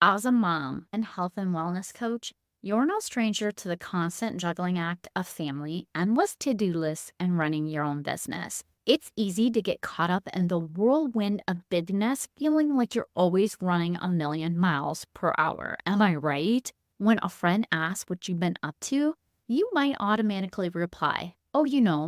As a mom and health and wellness coach, you're no stranger to the constant juggling act of family, endless to do lists, and running your own business. It's easy to get caught up in the whirlwind of busyness, feeling like you're always running a million miles per hour. Am I right? When a friend asks what you've been up to, you might automatically reply, "Oh,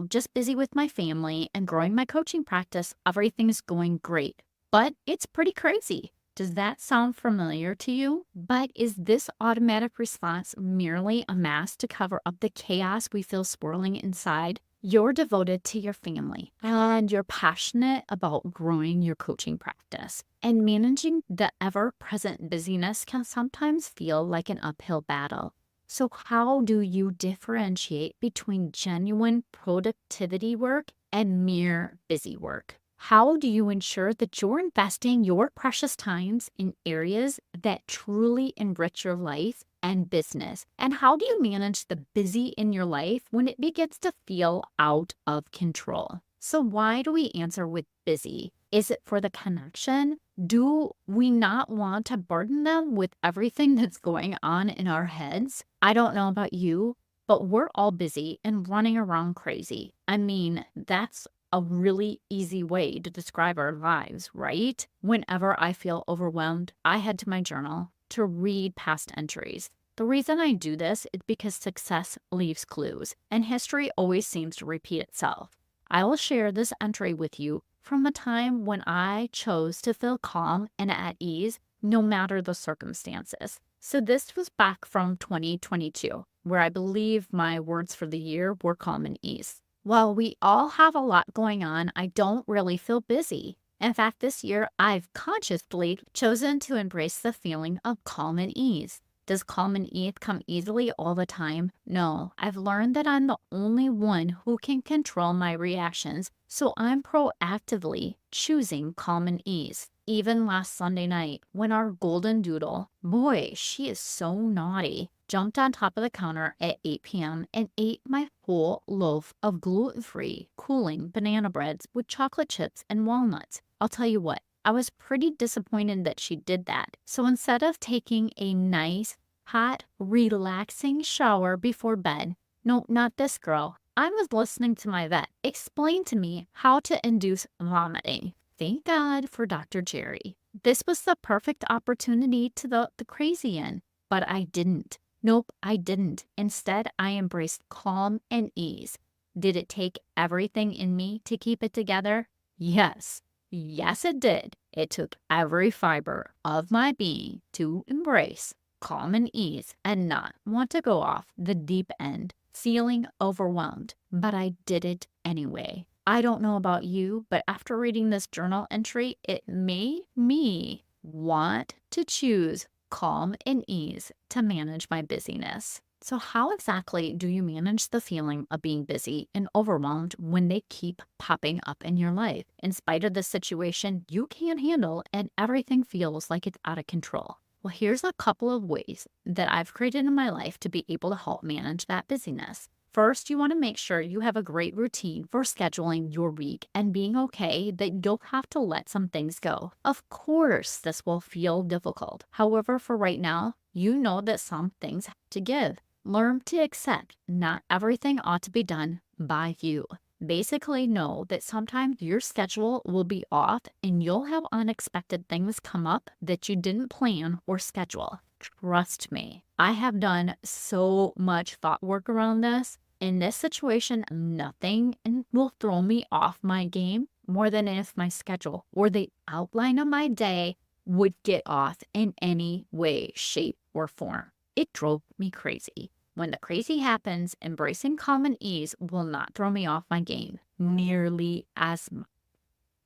just busy with my family and growing my coaching practice. Everything's going great." But it's pretty crazy. Does that sound familiar to you? But is this automatic response merely a mask to cover up the chaos we feel swirling inside? You're devoted to your family and you're passionate about growing your coaching practice. And managing the ever present busyness can sometimes feel like an uphill battle. So, how do you differentiate between genuine productivity work and mere busy work? How do you ensure that you're investing your precious times in areas that truly enrich your life and business? And how do you manage the busy in your life when it begins to feel out of control? So, why do we answer with busy? Is it for the connection? Do we not want to burden them with everything that's going on in our heads? I don't know about you, but we're all busy and running around crazy. I mean, that's a really easy way to describe our lives, right? Whenever I feel overwhelmed, I head to my journal to read past entries. The reason I do this is because success leaves clues, and history always seems to repeat itself. I will share this entry with you from a time when I chose to feel calm and at ease no matter the circumstances. So this was back from 2022, where I believe my words for the year were calm and ease. While we all have a lot going on, I don't really feel busy. In fact, this year I've consciously chosen to embrace the feeling of calm and ease. Does calm and ease come easily all the time? No, I've learned that I'm the only one who can control my reactions, so I'm proactively choosing calm and ease. Even last Sunday night, when our golden doodle, boy, she is so naughty, jumped on top of the counter at 8 p.m. and ate my whole loaf of gluten-free, cooling banana breads with chocolate chips and walnuts. I'll tell you what, I was pretty disappointed that she did that. So instead of taking a nice, hot, relaxing shower before bed, no, not this girl, I was listening to my vet explain to me how to induce vomiting. Thank God for Dr. Jerry. This was the perfect opportunity to the crazy in, but I didn't. Nope, I didn't. Instead, I embraced calm and ease. Did it take everything in me to keep it together? Yes. Yes, it did. It took every fiber of my being to embrace calm and ease and not want to go off the deep end, feeling overwhelmed. But I did it anyway. I don't know about you, but after reading this journal entry, it made me want to choose calm and ease to manage my busyness. So, how exactly do you manage the feeling of being busy and overwhelmed when they keep popping up in your life? In spite of the situation you can't handle and everything feels like it's out of control. Well, here's a couple of ways that I've created in my life to be able to help manage that busyness. First, you want to make sure you have a great routine for scheduling your week and being okay that you'll have to let some things go. Of course, this will feel difficult. However, for right now, you know that some things have to give. Learn to accept not everything ought to be done by you. Basically, know that sometimes your schedule will be off and you'll have unexpected things come up that you didn't plan or schedule. Trust me, I have done so much thought work around this. In this situation, nothing will throw me off my game more than if my schedule or the outline of my day would get off in any way, shape, or form. It drove me crazy. When the crazy happens, embracing calm and ease will not throw me off my game nearly as much.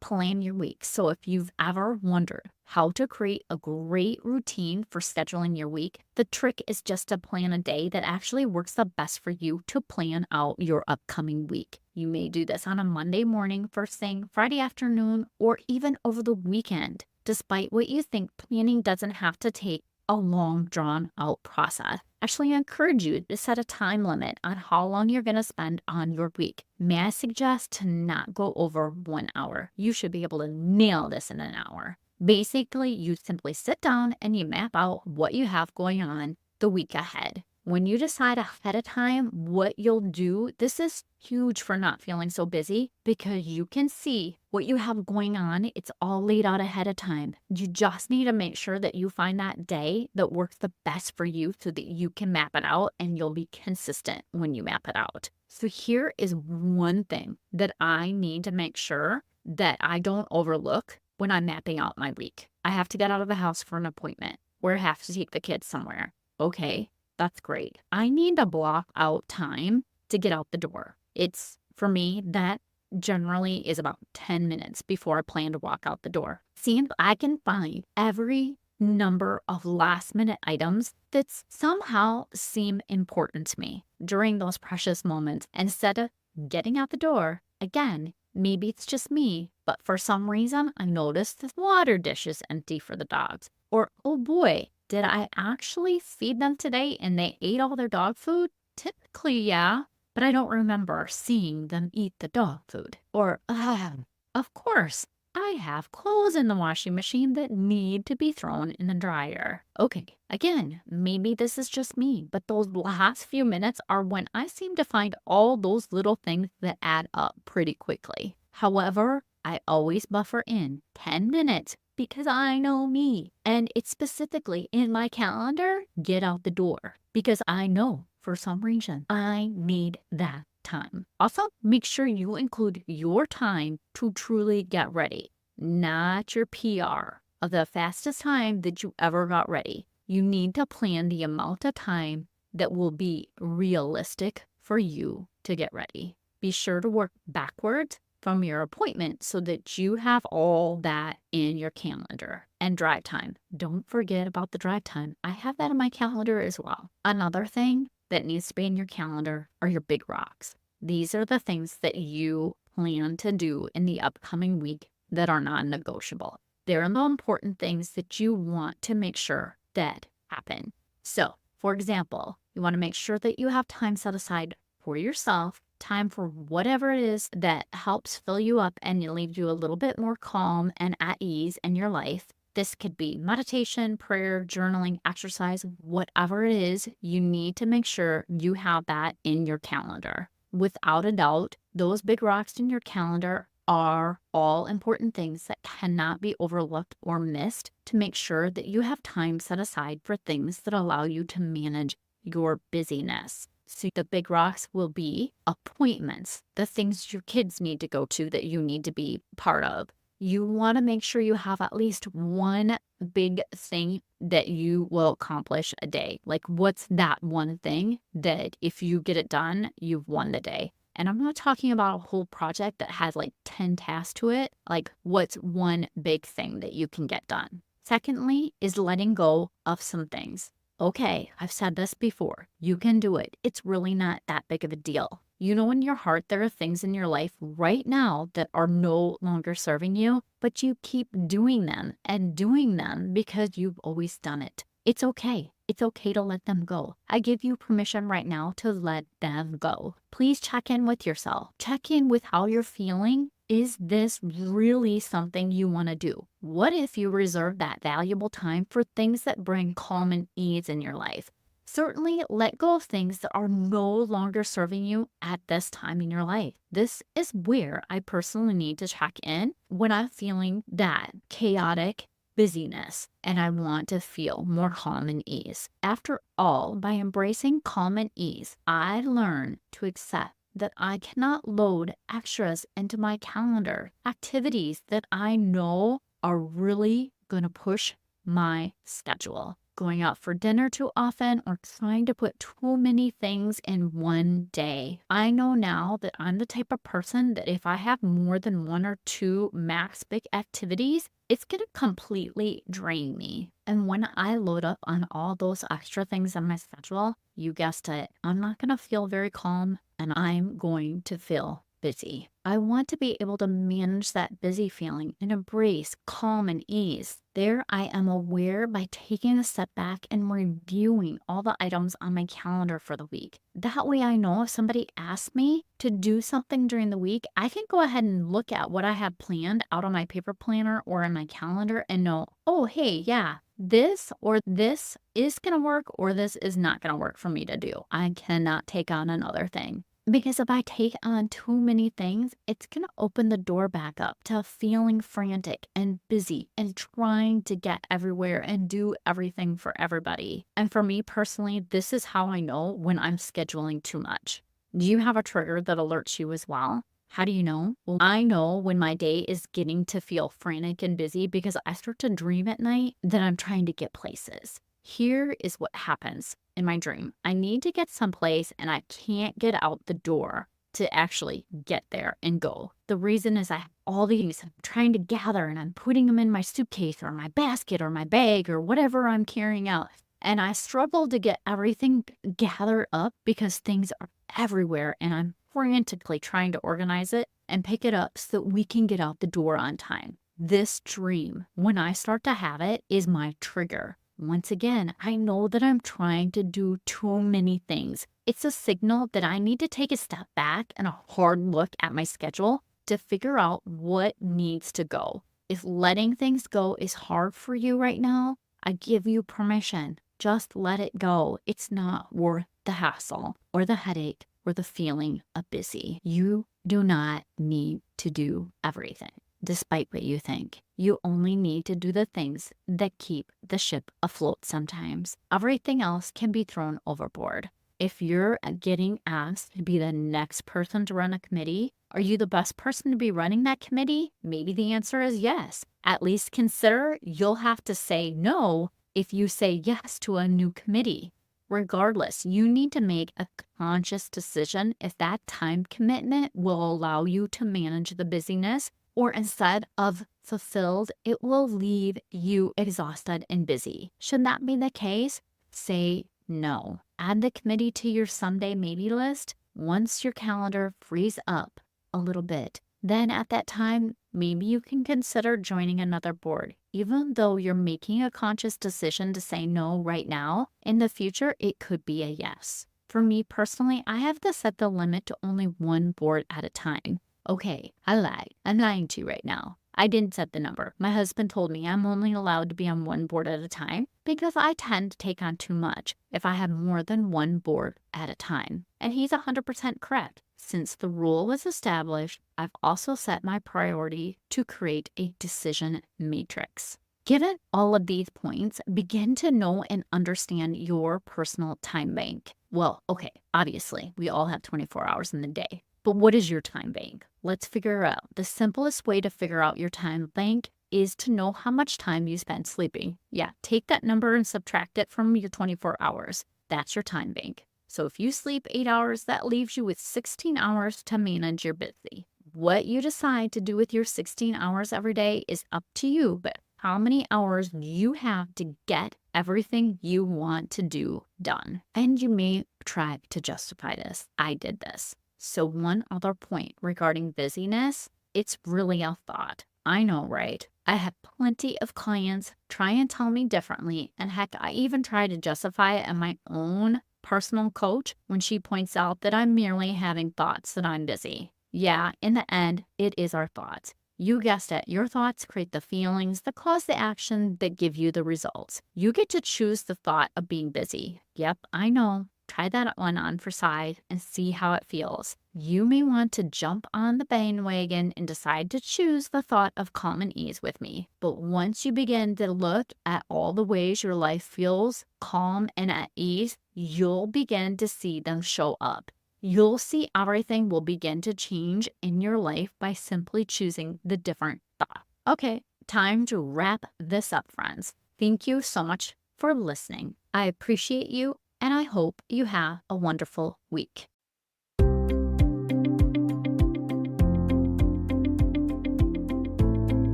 Plan your week. So if you've ever wondered how to create a great routine for scheduling your week, the trick is just to plan a day that actually works the best for you to plan out your upcoming week. You may do this on a Monday morning, first thing, Friday afternoon, or even over the weekend. Despite what you think, planning doesn't have to take a long, drawn out process. Actually, I encourage you to set a time limit on how long you're going to spend on your week. May I suggest to not go over 1 hour? You should be able to nail this in an hour. Basically, you simply sit down and you map out what you have going on the week ahead. When you decide ahead of time what you'll do, this is huge for not feeling so busy because you can see what you have going on. It's all laid out ahead of time. You just need to make sure that you find that day that works the best for you so that you can map it out and you'll be consistent when you map it out. So here is one thing that I need to make sure that I don't overlook when I'm mapping out my week. I have to get out of the house for an appointment or I have to take the kids somewhere. Okay, that's great. I need to block out time to get out the door. It's for me, that generally is about 10 minutes before I plan to walk out the door. See if I can find every number of last minute items that somehow seem important to me during those precious moments instead of getting out the door. Again, maybe it's just me, but for some reason I noticed the water dish is empty for the dogs. Or, oh boy, did I actually feed them today and they ate all their dog food? Typically, yeah, but I don't remember seeing them eat the dog food. Or, of course, I have clothes in the washing machine that need to be thrown in the dryer. Okay, again, maybe this is just me, but those last few minutes are when I seem to find all those little things that add up pretty quickly. However, I always buffer in 10 minutes because I know me. And it's specifically in my calendar, get out the door, because I know for some reason I need that time. Also, make sure you include your time to truly get ready, not your PR of the fastest time that you ever got ready. You need to plan the amount of time that will be realistic for you to get ready. Be sure to work backwards from your appointment so that you have all that in your calendar. And drive time. Don't forget about the drive time. I have that in my calendar as well. Another thing that needs to be in your calendar are your big rocks. These are the things that you plan to do in the upcoming week that are non-negotiable. They're the important things that you want to make sure that happen. So, for example, you want to make sure that you have time set aside for yourself, time for whatever it is that helps fill you up and leaves you a little bit more calm and at ease in your life. This could be meditation, prayer, journaling, exercise, whatever it is, you need to make sure you have that in your calendar. Without a doubt, those big rocks in your calendar are all important things that cannot be overlooked or missed to make sure that you have time set aside for things that allow you to manage your busyness. So the big rocks will be appointments, the things your kids need to go to that you need to be part of. You want to make sure you have at least one big thing that you will accomplish a day. Like, what's that one thing that if you get it done, you've won the day? And I'm not talking about a whole project that has like 10 tasks to it. Like, what's one big thing that you can get done? Secondly, is letting go of some things. Okay, I've said this before. You can do it. It's really not that big of a deal. You know in your heart there are things in your life right now that are no longer serving you, but you keep doing them and doing them because you've always done it. It's okay. It's okay to let them go. I give you permission right now to let them go. Please check in with yourself. Check in with how you're feeling. Is this really something you want to do? What if you reserve that valuable time for things that bring calm and ease in your life? Certainly let go of things that are no longer serving you at this time in your life. This is where I personally need to check in when I'm feeling that chaotic busyness and I want to feel more calm and ease. After all, by embracing calm and ease, I learn to accept that I cannot load extras into my calendar, activities that I know are really going to push my schedule. Going out for dinner too often or trying to put too many things in one day. I know now that I'm the type of person that if I have more than one or two max big activities, it's going to completely drain me. And when I load up on all those extra things on my schedule, you guessed it, I'm not going to feel very calm and I'm going to feel busy. I want to be able to manage that busy feeling and embrace calm and ease. There, I am aware by taking a step back and reviewing all the items on my calendar for the week. That way, I know if somebody asks me to do something during the week, I can go ahead and look at what I have planned out on my paper planner or in my calendar and know, oh, hey, yeah, this or this is going to work or this is not going to work for me to do. I cannot take on another thing. Because if I take on too many things, it's going to open the door back up to feeling frantic and busy and trying to get everywhere and do everything for everybody. And for me personally, this is how I know when I'm scheduling too much. Do you have a trigger that alerts you as well? How do you know? Well, I know when my day is getting to feel frantic and busy because I start to dream at night that I'm trying to get places. Here is what happens in my dream. I need to get someplace and I can't get out the door to actually get there and go. The reason is I have all these I'm trying to gather and I'm putting them in my suitcase or my basket or my bag or whatever I'm carrying out. And I struggle to get everything gathered up because things are everywhere and I'm frantically trying to organize it and pick it up so that we can get out the door on time. This dream, when I start to have it, is my trigger. Once again, I know that I'm trying to do too many things. It's a signal that I need to take a step back and a hard look at my schedule to figure out what needs to go. If letting things go is hard for you right now, I give you permission. Just let it go. It's not worth the hassle or the headache or the feeling of busy. You do not need to do everything. Despite what you think, you only need to do the things that keep the ship afloat sometimes. Everything else can be thrown overboard. If you're getting asked to be the next person to run a committee, are you the best person to be running that committee? Maybe the answer is yes. At least consider you'll have to say no if you say yes to a new committee. Regardless, you need to make a conscious decision if that time commitment will allow you to manage the busyness, or instead of fulfilled, it will leave you exhausted and busy. Should that be the case, say no. Add the committee to your someday maybe list once your calendar frees up a little bit. Then at that time, maybe you can consider joining another board. Even though you're making a conscious decision to say no right now, in the future, it could be a yes. For me personally, I have to set the limit to only one board at a time. Okay, I lied. I'm lying to you right now. I didn't set the number. My husband told me I'm only allowed to be on one board at a time because I tend to take on too much if I have more than one board at a time. And he's 100% correct. Since the rule was established, I've also set my priority to create a decision matrix. Given all of these points, begin to know and understand your personal time bank. Well, okay, obviously, we all have 24 hours in the day. But what is your time bank? Let's figure out. The simplest way to figure out your time bank is to know how much time you spend sleeping. Yeah, take that number and subtract it from your 24 hours. That's your time bank. So if you sleep 8 hours, that leaves you with 16 hours to manage your busy. What you decide to do with your 16 hours every day is up to you, but how many hours you have to get everything you want to do done. And you may try to justify this. I did this. So one other point regarding busyness, it's really a thought. I know, right? I have plenty of clients try and tell me differently. And heck, I even try to justify it in my own personal coach when she points out that I'm merely having thoughts that I'm busy. Yeah, in the end, it is our thoughts. You guessed it. Your thoughts create the feelings that cause the action that give you the results. You get to choose the thought of being busy. Yep, I know. Try that one on for size and see how it feels. You may want to jump on the bandwagon and decide to choose the thought of calm and ease with me. But once you begin to look at all the ways your life feels calm and at ease, you'll begin to see them show up. You'll see everything will begin to change in your life by simply choosing the different thought. Okay, time to wrap this up, friends. Thank you so much for listening. I appreciate you. And I hope you have a wonderful week.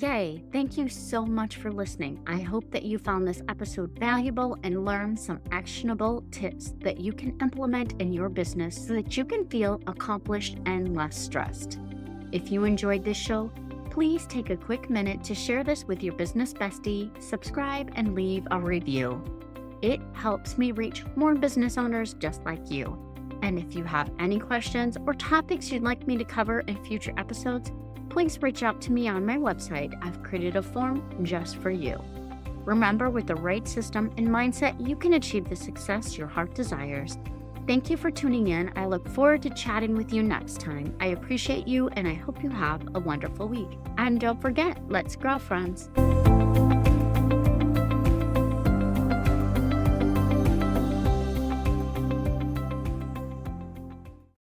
Yay! Thank you so much for listening. I hope that you found this episode valuable and learned some actionable tips that you can implement in your business so that you can feel accomplished and less stressed. If you enjoyed this show, please take a quick minute to share this with your business bestie, subscribe, and leave a review. It helps me reach more business owners just like you. And if you have any questions or topics you'd like me to cover in future episodes, please reach out to me on my website. I've created a form just for you. Remember, with the right system and mindset, you can achieve the success your heart desires. Thank you for tuning in. I look forward to chatting with you next time. I appreciate you, and I hope you have a wonderful week. And don't forget, let's grow, friends.